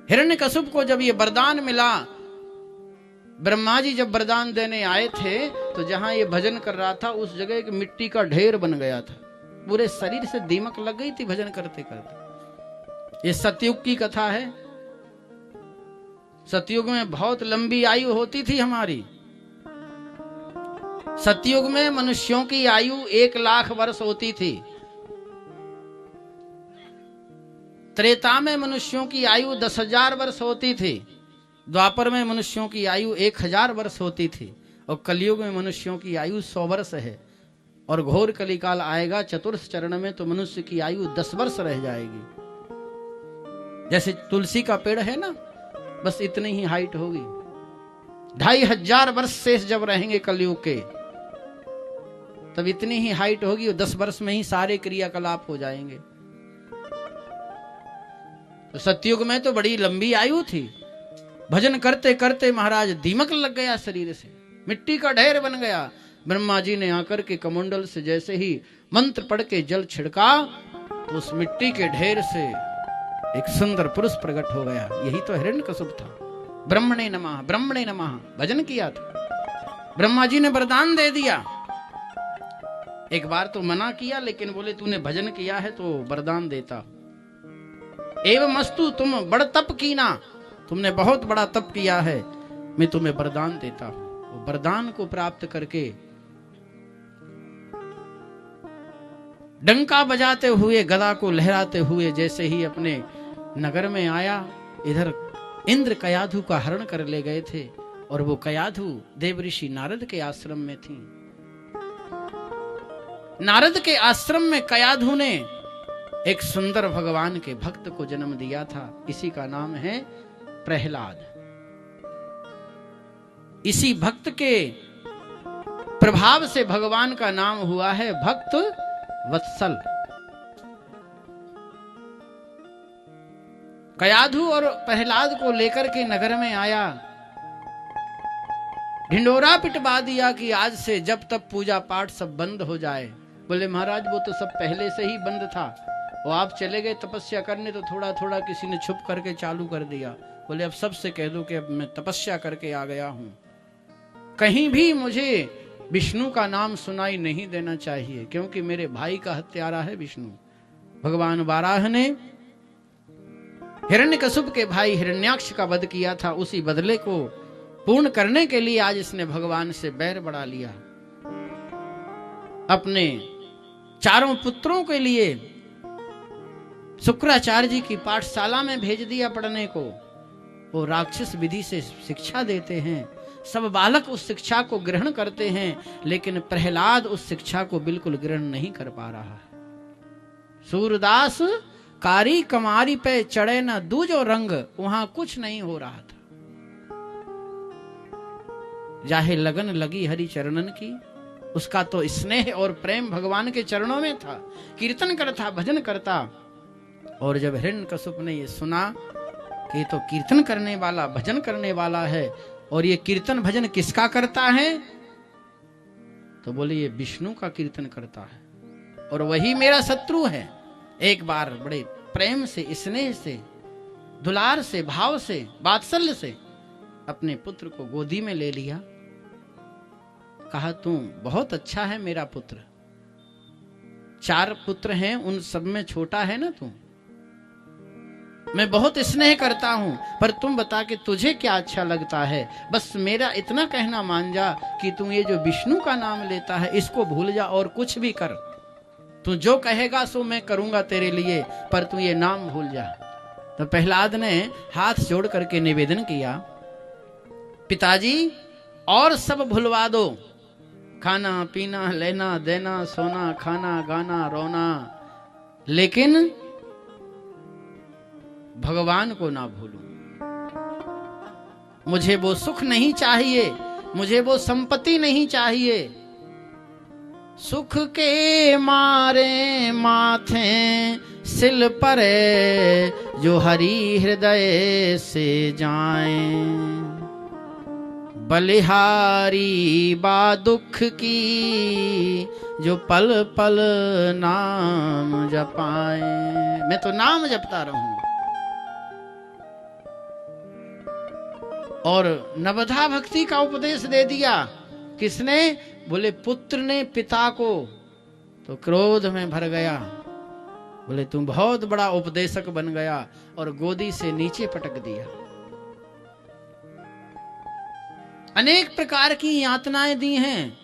हिरण्यकशिपु को जब ये वरदान मिला, ब्रह्मा जी जब वरदान देने आए थे तो जहां ये भजन कर रहा था उस जगह एक मिट्टी का ढेर बन गया था, पूरे शरीर से दीमक लग गई थी भजन करते करते। ये सतयुग की कथा है। सतयुग में बहुत लंबी आयु होती थी हमारी। सतयुग में मनुष्यों की आयु 1,00,000 वर्ष होती थी। त्रेता में मनुष्यों की आयु 10,000 वर्ष होती थी। द्वापर में मनुष्यों की आयु 1,000 वर्ष होती थी। और कलयुग में मनुष्यों की आयु 100 वर्ष है। और घोर कलिकाल आएगा चतुर्थ चरण में तो मनुष्य की आयु 10 वर्ष रह जाएगी। जैसे तुलसी का पेड़ है ना, बस इतनी ही हाइट होगी। 2,500 वर्ष शेष जब रहेंगे कलयुग के, तब इतनी ही हाइट होगी और 10 वर्ष में ही सारे क्रियाकलाप हो जाएंगे। तो सतयुग में तो बड़ी लंबी आयु थी। भजन करते करते महाराज दीमक लग गया शरीर से, मिट्टी का ढेर बन गया। ब्रह्मा जी ने आकर के कमंडल से जैसे ही मंत्र पढ़ के जल छिड़का तो उस मिट्टी के ढेर से एक सुंदर पुरुष प्रकट हो गया। यही तो हिरण्यकशिपु था। ब्रह्मणे नमः, ब्रह्मणे नमः भजन किया था। ब्रह्मा जी ने वरदान दे दिया। एक बार तो मना किया, लेकिन बोले तूने भजन किया है तो वरदान देता। एवं मस्तु, तुम बड़ तप कीना, तुमने बहुत बड़ा तप किया है, मैं तुम्हें वरदान देता हूं। वरदान को प्राप्त करके डंका बजाते हुए, गदा को लहराते हुए जैसे ही अपने नगर में आया, इधर इंद्र कयाधु का हरण कर ले गए थे। और वो कयाधु देवऋषि नारद के आश्रम में थी। नारद के आश्रम में कयाधु ने एक सुंदर भगवान के भक्त को जन्म दिया था। इसी का नाम है प्रहलाद। इसी भक्त के प्रभाव से भगवान का नाम हुआ है भक्त वत्सल। कयाधु और प्रहलाद को लेकर के नगर में आया, ढिंडोरा पिटवा दिया कि आज से जब तब पूजा पाठ सब बंद हो जाए। बोले महाराज वो तो सब पहले से ही बंद था, वो आप चले गए तपस्या करने तो थोड़ा थोड़ा किसी ने छुप करके चालू कर दिया। बोले अब सबसे कह दो कि अब मैं तपस्या करके आ गया हूं, कहीं भी मुझे विष्णु का नाम सुनाई नहीं देना चाहिए, क्योंकि मेरे भाई का हत्यारा है विष्णु। भगवान वाराह ने हिरण्यकशिपु के भाई हिरण्याक्ष का वध किया था। उसी बदले को पूर्ण करने के लिए आज इसने भगवान से बैर बढ़ा लिया। अपने चारों पुत्रों के लिए शुक्राचार्य जी की पाठशाला में भेज दिया पढ़ने को। वो राक्षस विधि से शिक्षा देते हैं, सब बालक उस शिक्षा को ग्रहण करते हैं, लेकिन प्रहलाद उस शिक्षा को बिल्कुल ग्रहण नहीं कर पा रहा है। सूरदास कारी कमारी पे चढ़े न दूजो रंग, वहां कुछ नहीं हो रहा था। जाहे लगन लगी हरि चरणन की, उसका तो स्नेह और प्रेम भगवान के चरणों में था। कीर्तन करता, भजन करता। और जब हिरण्यकशिपु ने ये सुना कि तो कीर्तन करने वाला, भजन करने वाला है, और ये कीर्तन भजन किसका करता है, तो बोले ये विष्णु का कीर्तन करता है और वही मेरा शत्रु है। एक बार बड़े प्रेम से, स्नेह से, दुलार से, भाव से, वात्सल्य से अपने पुत्र को गोदी में ले लिया। कहा तू बहुत अच्छा है मेरा पुत्र, 4 पुत्र हैं, उन सब में छोटा है ना तू, मैं बहुत स्नेह करता हूं, पर तुम बता कि तुझे क्या अच्छा लगता है। बस मेरा इतना कहना मान जा कि तू ये जो विष्णु का नाम लेता है इसको भूल जा और कुछ भी कर, तू जो कहेगा सो मैं करूंगा तेरे लिए, पर तू ये नाम भूल जा। तो प्रहलाद ने हाथ जोड़ करके निवेदन किया, पिताजी और सब भुलवा दो, खाना पीना, लेना देना, सोना खाना, गाना रोना, लेकिन भगवान को ना भूलूं। मुझे वो सुख नहीं चाहिए, मुझे वो संपत्ति नहीं चाहिए। सुख के मारे माथे सिल पर जो हरि हृदय से जाएं, बलिहारी बा दुख की जो पल पल नाम जपाए। मैं तो नाम जपता रहूं। और नवधा भक्ति का उपदेश दे दिया। किसने? बोले पुत्र ने पिता को। तो क्रोध में भर गया, बोले तुम बहुत बड़ा उपदेशक बन गया, और गोदी से नीचे पटक दिया। अनेक प्रकार की यातनाएं दी हैं।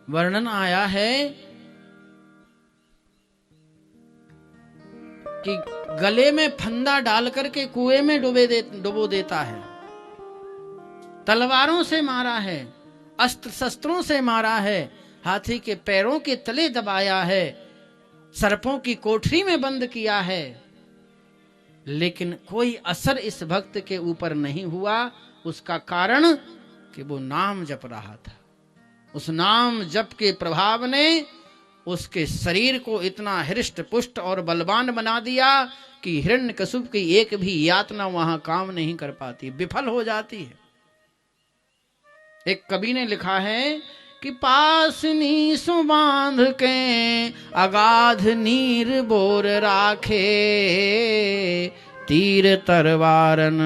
वर्णन आया है कि गले में फंदा डाल करके कुएं में डुबो देता है, तलवारों से मारा है, अस्त्र शस्त्रों से मारा है, हाथी के पैरों के तले दबाया है, सर्पों की कोठरी में बंद किया है, लेकिन कोई असर इस भक्त के ऊपर नहीं हुआ। उसका कारण कि वो नाम जप रहा था। उस नाम जप के प्रभाव ने उसके शरीर को इतना हृष्ट पुष्ट और बलवान बना दिया कि हिरण्यकशिपु की एक भी यातना वहां काम नहीं कर पाती, विफल हो जाती है। एक कवि ने लिखा है कि पास नीसु बांध के अगाध नीर बोर राखे, तीर तरवारन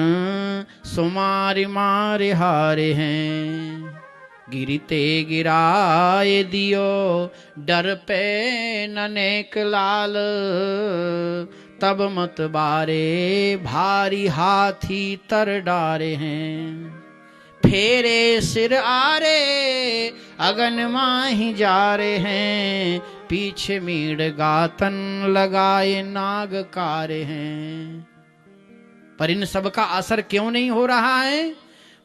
सुमारि मारे हारे हैं, गिरते गिराए दियो डर पे ननेक लाल, तब मत बारे भारी हाथी तर डारे हैं, फेरे सिर आरे अगन माही जा रहे हैं, पीछे मीड़ गातन लगाए नाग कारे हैं। पर इन सब का असर क्यों नहीं हो रहा है?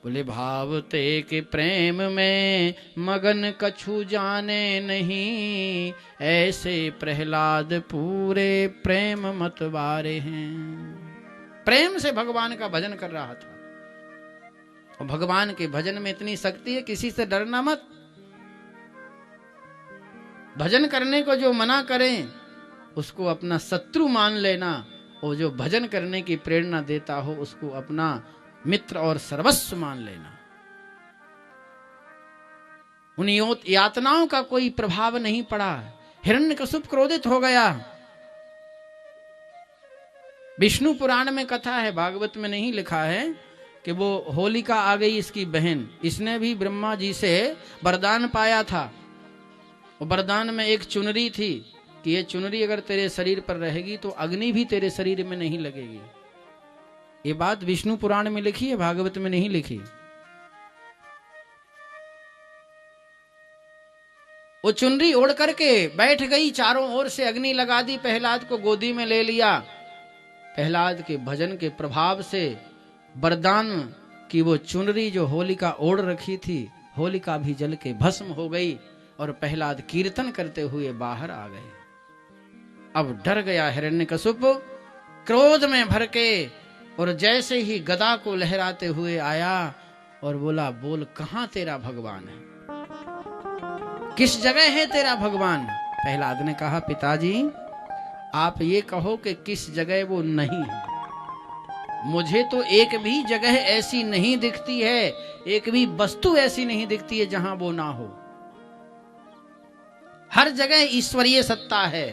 बोले भावते के प्रेम में मगन कछु जाने नहीं, ऐसे प्रहलाद पूरे प्रेम मतवारे हैं। प्रेम से भगवान का भजन कर रहा था, और भगवान के भजन में इतनी शक्ति है, किसी से डरना मत। भजन करने को जो मना करें उसको अपना शत्रु मान लेना, और जो भजन करने की प्रेरणा देता हो उसको अपना मित्र और सर्वस्व मान लेना। उन यातनाओं का कोई प्रभाव नहीं पड़ा। हिरण्यकशिपु क्रोधित हो गया। विष्णु पुराण में कथा है, भागवत में नहीं लिखा है, कि वो होलिका आ गई, इसकी बहन। इसने भी ब्रह्मा जी से वरदान पाया था। और वरदान में एक चुनरी थी कि ये चुनरी अगर तेरे शरीर पर रहेगी तो अग्नि भी तेरे शरीर में नहीं लगेगी। ये बात विष्णु पुराण में लिखी है, भागवत में नहीं लिखी। वो चुनरी ओढ़ करके बैठ गई, चारों ओर से अग्नि लगा दी, प्रहलाद को गोदी में ले लिया। प्रहलाद के भजन के प्रभाव से वरदान की वो चुनरी जो होलिका ओढ़ रखी थी, होलिका भी जल के भस्म हो गई, और प्रहलाद कीर्तन करते हुए बाहर आ गए। अब डर गया हिरण्यकशिपु, क्रोध में भर के, और जैसे ही गदा को लहराते हुए आया और बोला, बोल कहां तेरा भगवान है, किस जगह है तेरा भगवान? प्रहलाद ने कहा, पिताजी आप ये कहो कि किस जगह वो नहीं है। मुझे तो एक भी जगह ऐसी नहीं दिखती है, एक भी वस्तु ऐसी नहीं दिखती है जहां वो ना हो। हर जगह ईश्वरीय सत्ता है।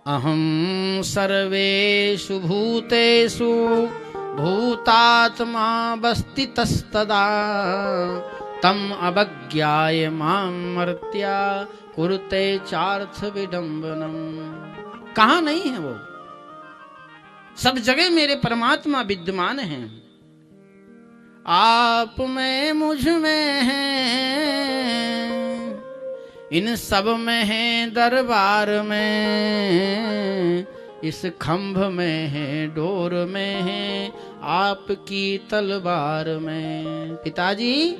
अहम सर्वेषु भूतेषु भूतात्मा वस्थितस्तदा, तम अवज्ञाय मां मर्त्या कुरुते चार्थ विडंबनम। कहाँ नहीं है वो? सब जगह मेरे परमात्मा विद्यमान हैं। आप में मुझ में हैं, इन सब में है दरबार में, इस खंभ में है डोर में है आपकी तलवार में। पिताजी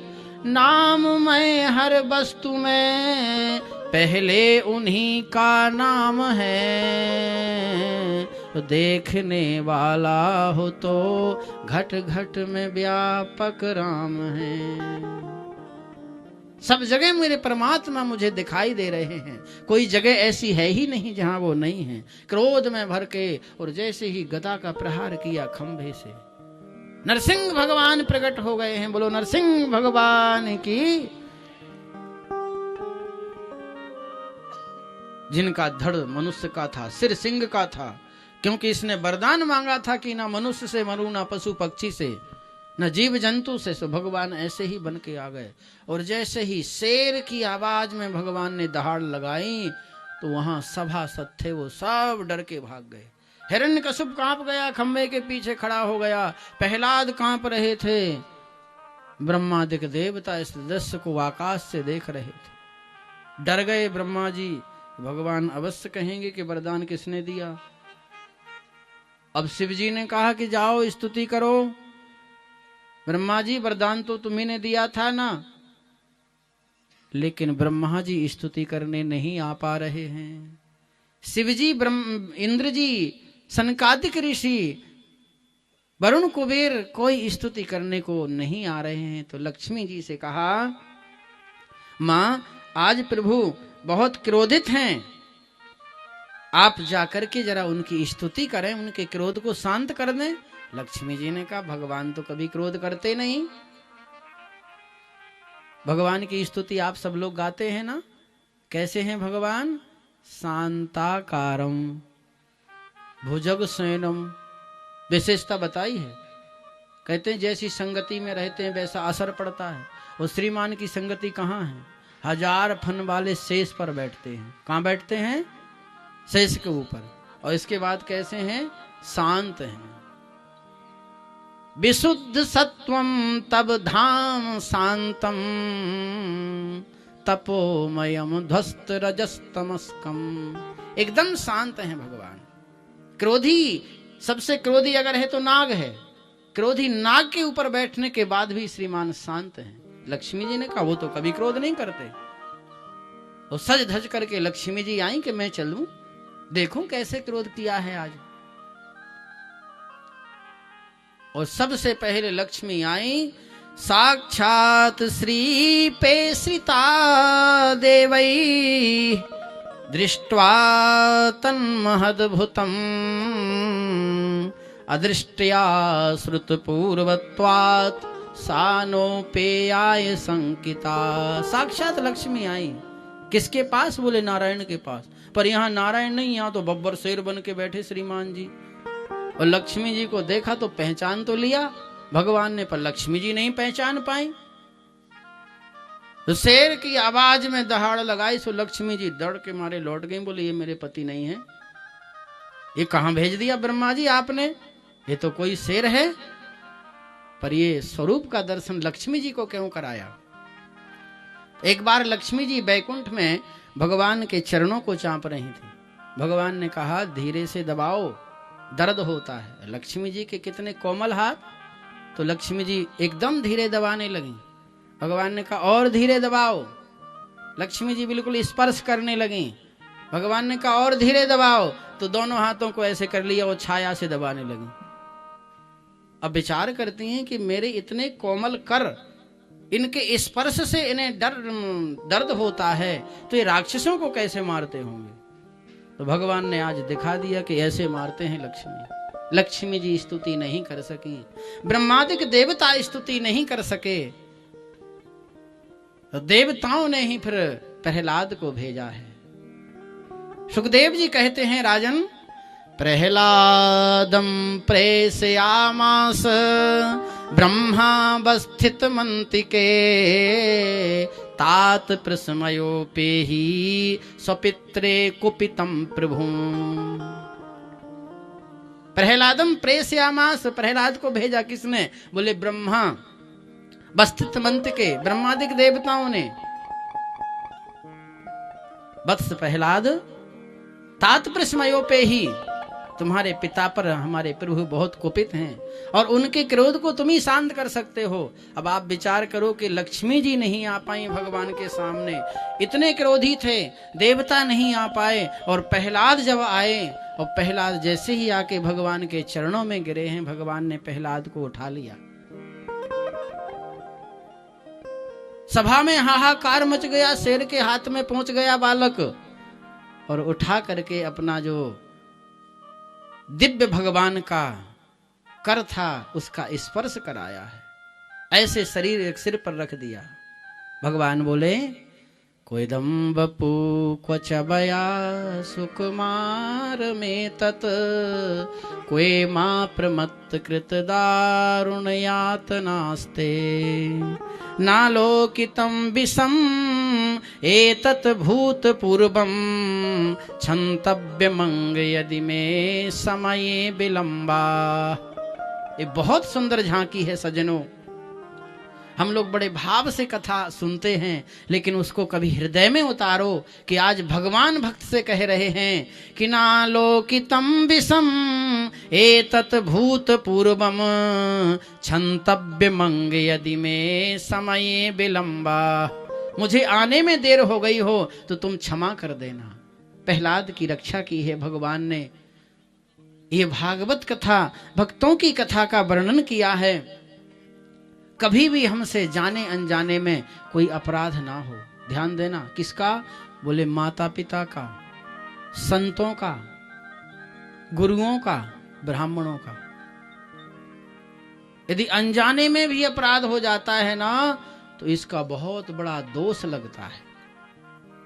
नाम में हर वस्तु में पहले उन्हीं का नाम है, तो देखने वाला हो तो घट घट में व्यापक राम है। सब जगह मेरे परमात्मा मुझे दिखाई दे रहे हैं, कोई जगह ऐसी है ही नहीं जहां वो नहीं है। क्रोध में भर के और जैसे ही गदा का प्रहार किया खंभे से, नरसिंह भगवान प्रकट हो गए हैं। बोलो नरसिंह भगवान की। जिनका धड़ मनुष्य का था, सिर सिंह का था, क्योंकि इसने वरदान मांगा था कि ना मनुष्य से मरूं ना पशु पक्षी से, न जीव जंतु से, सो भगवान ऐसे ही बन के आ गए। और जैसे ही शेर की आवाज में भगवान ने दहाड़ लगाई तो वहां सभासद थे वो सब डर के भाग गए। हिरण्यकशिप कांप गया, खंबे के पीछे खड़ा हो गया। प्रहलाद कांप रहे थे। ब्रह्मादिक देवता इस दृश्य को आकाश से देख रहे थे। डर गए ब्रह्मा जी। भगवान अवश्य कहेंगे कि वरदान किसने दिया। अब शिव जी ने कहा कि जाओ स्तुति करो। ब्रह्मा जी वरदान तो तुम्ही ने दिया था ना। लेकिन ब्रह्मा जी स्तुति करने नहीं आ पा रहे हैं। शिव जी, इंद्र जी, सनकादिक ऋषि, वरुण कुबेर कोई स्तुति करने को नहीं आ रहे हैं। तो लक्ष्मी जी से कहा, मां आज प्रभु बहुत क्रोधित हैं, आप जाकर के जरा उनकी स्तुति करें, उनके क्रोध को शांत कर दें। लक्ष्मी जी ने कहा, भगवान तो कभी क्रोध करते नहीं। भगवान की स्तुति आप सब लोग गाते हैं ना, कैसे हैं भगवान? शांताकारम भुजगसेनम, विशेषता बताई है। कहते हैं जैसी संगति में रहते हैं वैसा असर पड़ता है। और श्रीमान की संगति कहाँ है? 1000 फन वाले शेष पर बैठते हैं। कहाँ बैठते हैं? शेष के ऊपर। और इसके बाद कैसे हैं? शांत हैं। विशुद्ध सत्वम तब धाम शांतम तपोमयम ध्वस्त रजस्तमस्कम। एकदम शांत हैं भगवान। क्रोधी, सबसे क्रोधी अगर है तो नाग है। क्रोधी नाग के ऊपर बैठने के बाद भी श्रीमान शांत हैं। लक्ष्मी जी ने कहा, वो तो कभी क्रोध नहीं करते। और सज धज करके लक्ष्मी जी आई कि मैं चलूं, देखूं कैसे क्रोध किया है आज। और सबसे पहले लक्ष्मी आई, साक्षात श्री पेश्रिता देवई दृष्ट्वा तन्महद्भुतम अदृष्ट्या श्रुतपूर्वत्वात् सानोपेयाय संकिता। साक्षात लक्ष्मी आई। किसके पास? बोले नारायण के पास। पर यहाँ नारायण नहीं, यहाँ तो बब्बर शेर बन के बैठे श्रीमान जी। और लक्ष्मी जी को देखा तो पहचान तो लिया भगवान ने, पर लक्ष्मी जी नहीं पहचान पाई। तो शेर की आवाज में दहाड़ लगाई, सो लक्ष्मी जी डर के मारे लौट गई। बोले ये मेरे पति नहीं है, ये कहां भेज दिया ब्रह्मा जी आपने? ये तो कोई शेर है। पर ये स्वरूप का दर्शन लक्ष्मी जी को क्यों कराया? एक बार लक्ष्मी जी बैकुंठ में भगवान के चरणों को चांप रही थी। भगवान ने कहा, धीरे से दबाओ, दर्द होता है। लक्ष्मी जी के कितने कोमल हाथ, तो लक्ष्मी जी एकदम धीरे दबाने लगी। भगवान ने कहा, और धीरे दबाओ। लक्ष्मी जी बिल्कुल स्पर्श करने लगी। भगवान ने कहा, और धीरे दबाओ। तो दोनों हाथों को ऐसे कर लिया, वो छाया से दबाने लगी। अब विचार करती हैं कि मेरे इतने कोमल कर, इनके स्पर्श से इन्हें दर्द होता है, तो ये राक्षसों को कैसे मारते होंगे? तो भगवान ने आज दिखा दिया कि ऐसे मारते हैं लक्ष्मी। लक्ष्मी जी स्तुति नहीं कर सकी, ब्रह्मादिक देवता स्तुति नहीं कर सके, तो देवताओं ने ही फिर प्रहलाद को भेजा है। सुखदेव जी कहते हैं, राजन, प्रहलादम प्रेषयामास ब्रह्मावस्थित मंतिके तात प्रस्मयोपेहि स्वपित्रे कुपितम प्रभु। प्रहलादम प्रेषयामास, प्रहलाद को भेजा किसने? बोले ब्रह्मा वस्थित मंतिके, ब्रह्मादिक देवताओं ने। वत्स प्रहलाद तात प्रस्मयोपेहि, तुम्हारे पिता पर हमारे प्रभु बहुत कुपित हैं और उनके क्रोध को तुम ही शांत कर सकते हो। अब आप विचार करो कि लक्ष्मी जी नहीं आ पाई भगवान के सामने, इतने क्रोधी थे, देवता नहीं आ पाए, और प्रहलाद जब आए, और प्रहलाद जैसे ही आके भगवान के चरणों में गिरे हैं, भगवान ने प्रहलाद को उठा लिया। सभा में हाहाकार मच गया, शेर के हाथ में पहुंच गया बालक, और उठा करके अपना जो दिव्य भगवान का कर था उसका स्पर्श कराया है। ऐसे शरीर एक सिर पर रख दिया। भगवान बोले, क्वेदम्बपु क्वच बया सुकुमार में तत् क्वे मा प्रमत्त कृत दारुण यातनास्ते नालोकितं विषम एतत् भूत पूर्वम क्षन्तव्यमंग यदि में समये विलंबा। ये बहुत सुंदर झांकी है सज्जनों। हम लोग बड़े भाव से कथा सुनते हैं, लेकिन उसको कभी हृदय में उतारो कि आज भगवान भक्त से कह रहे हैं कि नालोकितं विषम एतत् भूत पूर्वम क्षन्तव्यमंग यदि में समये विलंबा। मुझे आने में देर हो गई हो तो तुम क्षमा कर देना। प्रहलाद की रक्षा की है भगवान ने। ये भागवत कथा भक्तों की कथा का वर्णन किया है। कभी भी हमसे जाने अनजाने में कोई अपराध ना हो। ध्यान देना, किसका? बोले माता पिता का, संतों का, गुरुओं का, ब्राह्मणों का। यदि अनजाने में भी अपराध हो जाता है ना, तो इसका बहुत बड़ा दोष लगता है।